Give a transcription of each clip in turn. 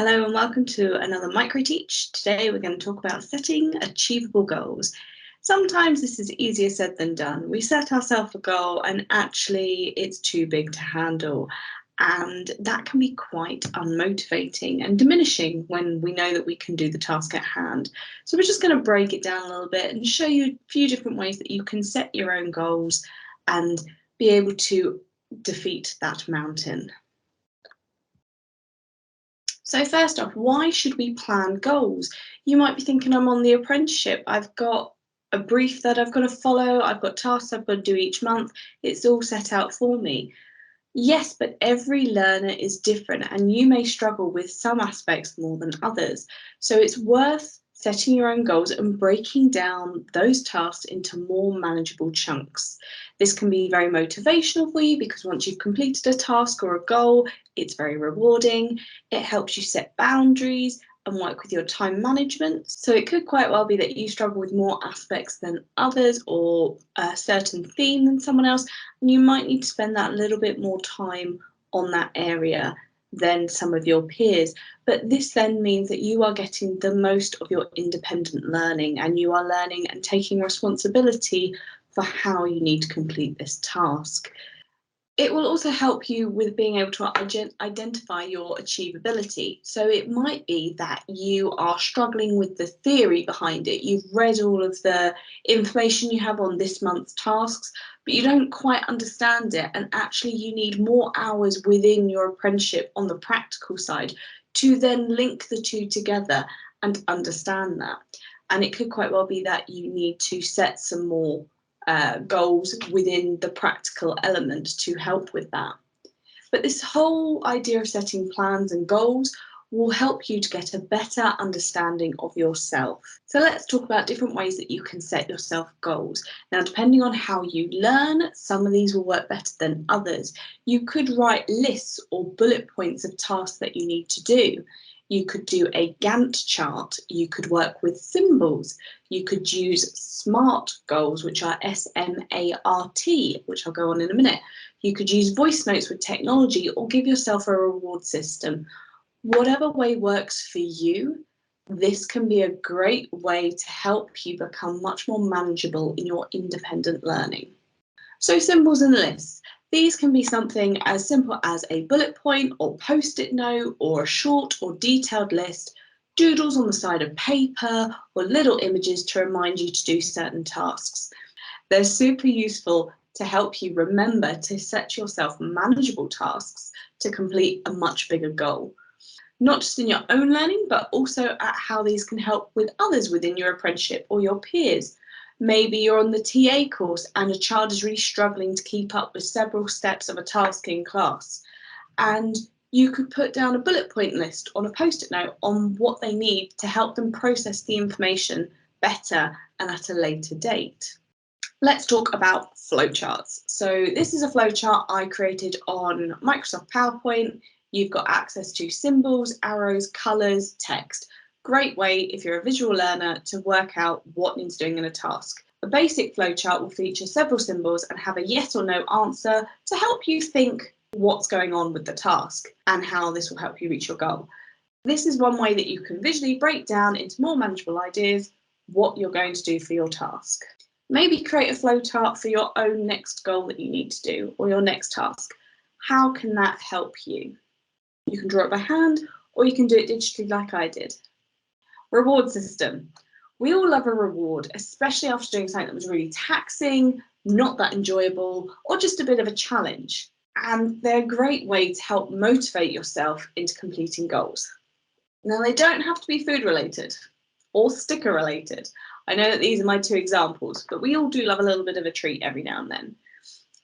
Hello and welcome to another micro teach. Today we're going to talk about setting achievable goals. Sometimes this is easier said than done. We set ourselves a goal and actually it's too big to handle, and that can be quite unmotivating and diminishing when we know that we can do the task at hand. So we're just going to break it down a little bit and show you a few different ways that you can set your own goals and be able to defeat that mountain. So first off, why should we plan goals? You might be thinking, I'm on the apprenticeship, I've got a brief that I've got to follow, I've got tasks I've got to do each month, it's all set out for me. Yes, but every learner is different and you may struggle with some aspects more than others. So it's worth setting your own goals and breaking down those tasks into more manageable chunks. This can be very motivational for you because once you've completed a task or a goal, it's very rewarding. It helps you set boundaries and work with your time management. So it could quite well be that you struggle with more aspects than others or a certain theme than someone else, and you might need to spend that little bit more time on that area than some of your peers. But this then means that you are getting the most of your independent learning and you are learning and taking responsibility for how you need to complete this task. It will also help you with being able to identify your achievability. So it might be that you are struggling with the theory behind it. You've read all of the information you have on this month's tasks, but you don't quite understand it. And actually you need more hours within your apprenticeship on the practical side to then link the two together and understand that. And it could quite well be that you need to set some more goals within the practical element to help with that. But this whole idea of setting plans and goals will help you to get a better understanding of yourself. So let's talk about different ways that you can set yourself goals. Now, depending on how you learn, some of these will work better than others. You could write lists or bullet points of tasks that you need to do. You could do a Gantt chart, you could work with symbols, you could use SMART goals, which are S-M-A-R-T, which I'll go on in a minute. You could use voice notes with technology or give yourself a reward system. Whatever way works for you, this can be a great way to help you become much more manageable in your independent learning. So symbols and lists. These can be something as simple as a bullet point or post-it note or a short or detailed list, doodles on the side of paper or little images to remind you to do certain tasks. They're super useful to help you remember to set yourself manageable tasks to complete a much bigger goal. Not just in your own learning, but also at how these can help with others within your apprenticeship or your peers. Maybe you're on the TA course and a child is really struggling to keep up with several steps of a task in class. And you could put down a bullet point list on a post-it note on what they need to help them process the information better and at a later date. Let's talk about flowcharts. So this is a flowchart I created on Microsoft PowerPoint. You've got access to symbols, arrows, colours, text. Great way if you're a visual learner to work out what needs doing in a task. A basic flowchart will feature several symbols and have a yes or no answer to help you think what's going on with the task and how this will help you reach your goal. This is one way that you can visually break down into more manageable ideas what you're going to do for your task. Maybe create a flowchart for your own next goal that you need to do or your next task. How can that help you? You can draw it by hand or you can do it digitally like I did. Reward system. We all love a reward, especially after doing something that was really taxing, not that enjoyable, or just a bit of a challenge. And they're a great way to help motivate yourself into completing goals. Now, they don't have to be food related or sticker related. I know that these are my two examples, but we all do love a little bit of a treat every now and then.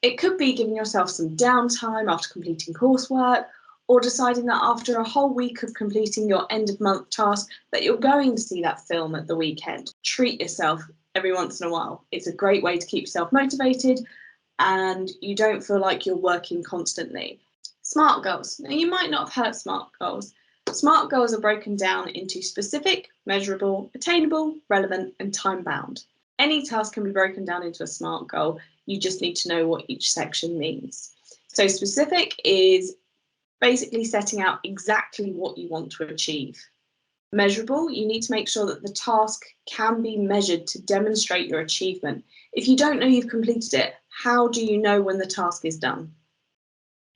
It could be giving yourself some downtime after completing coursework, or deciding that after a whole week of completing your end of month task that you're going to see that film at the weekend. Treat yourself every once in a while. It's a great way to keep yourself motivated and you don't feel like you're working constantly. SMART goals. Now you might not have heard SMART goals. SMART goals are broken down into specific, measurable, attainable, relevant, and time-bound. Any task can be broken down into a SMART goal. You just need to know what each section means. So specific is basically setting out exactly what you want to achieve. Measurable, you need to make sure that the task can be measured to demonstrate your achievement. If you don't know you've completed it, how do you know when the task is done?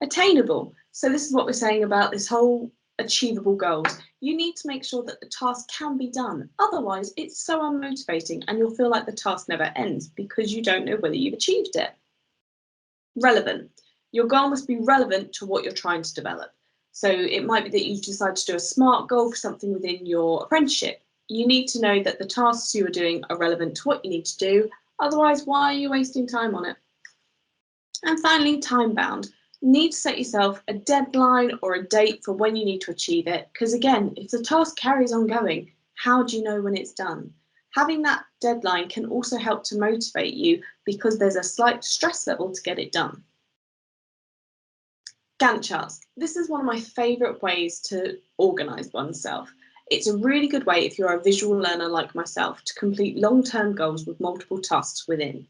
Attainable, so this is what we're saying about this whole achievable goals. You need to make sure that the task can be done. Otherwise, it's so unmotivating and you'll feel like the task never ends because you don't know whether you've achieved it. Relevant, your goal must be relevant to what you're trying to develop. So it might be that you decide to do a SMART goal for something within your apprenticeship. You need to know that the tasks you are doing are relevant to what you need to do. Otherwise, why are you wasting time on it? And finally, time bound. You need to set yourself a deadline or a date for when you need to achieve it. Because again, if the task carries on going, how do you know when it's done? Having that deadline can also help to motivate you because there's a slight stress level to get it done. Gantt charts. This is one of my favourite ways to organise oneself. It's a really good way if you're a visual learner like myself to complete long-term goals with multiple tasks within.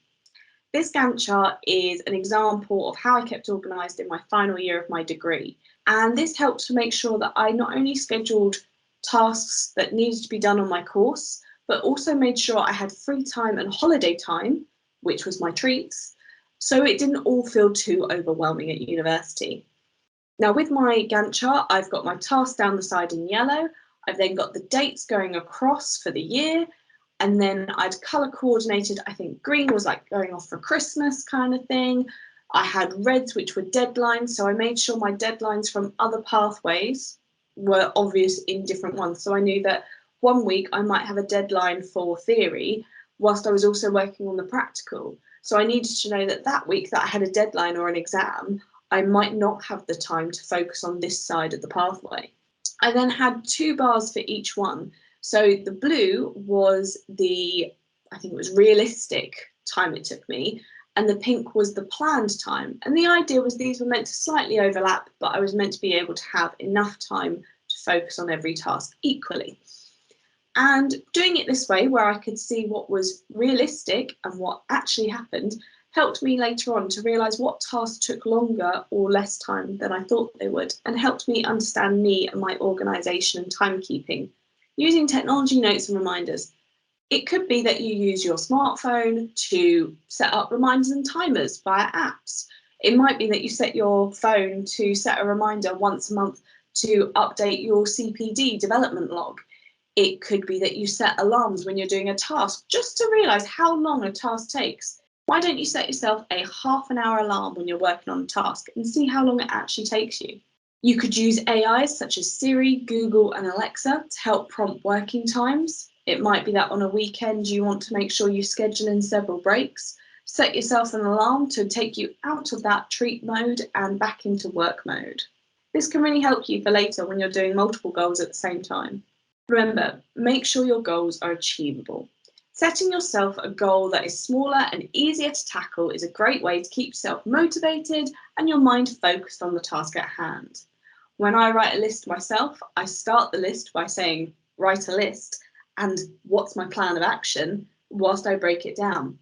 This Gantt chart is an example of how I kept organised in my final year of my degree. And this helped to make sure that I not only scheduled tasks that needed to be done on my course, but also made sure I had free time and holiday time, which was my treats, so it didn't all feel too overwhelming at university. Now with my Gantt chart, I've got my tasks down the side in yellow. I've then got the dates going across for the year. And then I'd colour coordinated, I think green was like going off for Christmas kind of thing. I had reds, which were deadlines. So I made sure my deadlines from other pathways were obvious in different ones. So I knew that one week I might have a deadline for theory whilst I was also working on the practical. So I needed to know that that week that I had a deadline or an exam, I might not have the time to focus on this side of the pathway. I then had 2 bars for each one. So the blue was I think it was realistic time it took me, and the pink was the planned time. And the idea was these were meant to slightly overlap, but I was meant to be able to have enough time to focus on every task equally. And doing it this way, where I could see what was realistic and what actually happened, helped me later on to realise what tasks took longer or less time than I thought they would, and helped me understand me and my organisation and timekeeping. Using technology notes and reminders. It could be that you use your smartphone to set up reminders and timers via apps. It might be that you set your phone to set a reminder once a month to update your CPD development log. It could be that you set alarms when you're doing a task just to realise how long a task takes. Why don't you set yourself a half-an-hour alarm when you're working on a task and see how long it actually takes you? You could use AIs such as Siri, Google and Alexa to help prompt working times. It might be that on a weekend you want to make sure you schedule in several breaks. Set yourself an alarm to take you out of that treat mode and back into work mode. This can really help you for later when you're doing multiple goals at the same time. Remember, make sure your goals are achievable. Setting yourself a goal that is smaller and easier to tackle is a great way to keep yourself motivated and your mind focused on the task at hand. When I write a list myself, I start the list by saying, write a list, and what's my plan of action, whilst I break it down.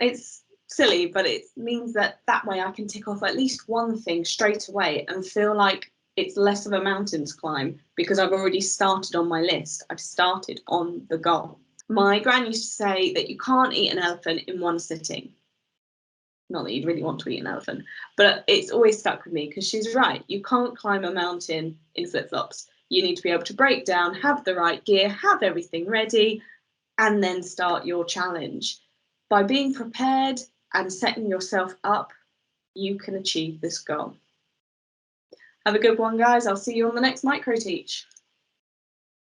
It's silly, but it means that way I can tick off at least one thing straight away and feel like it's less of a mountain to climb because I've already started on my list. I've started on the goal. My gran used to say that you can't eat an elephant in one sitting. Not that you'd really want to eat an elephant, but it's always stuck with me because she's right. You can't climb a mountain in flip-flops. You need to be able to break down, have the right gear, have everything ready, and then start your challenge. By being prepared and setting yourself up, you can achieve this goal. Have a good one, guys. I'll see you on the next micro teach.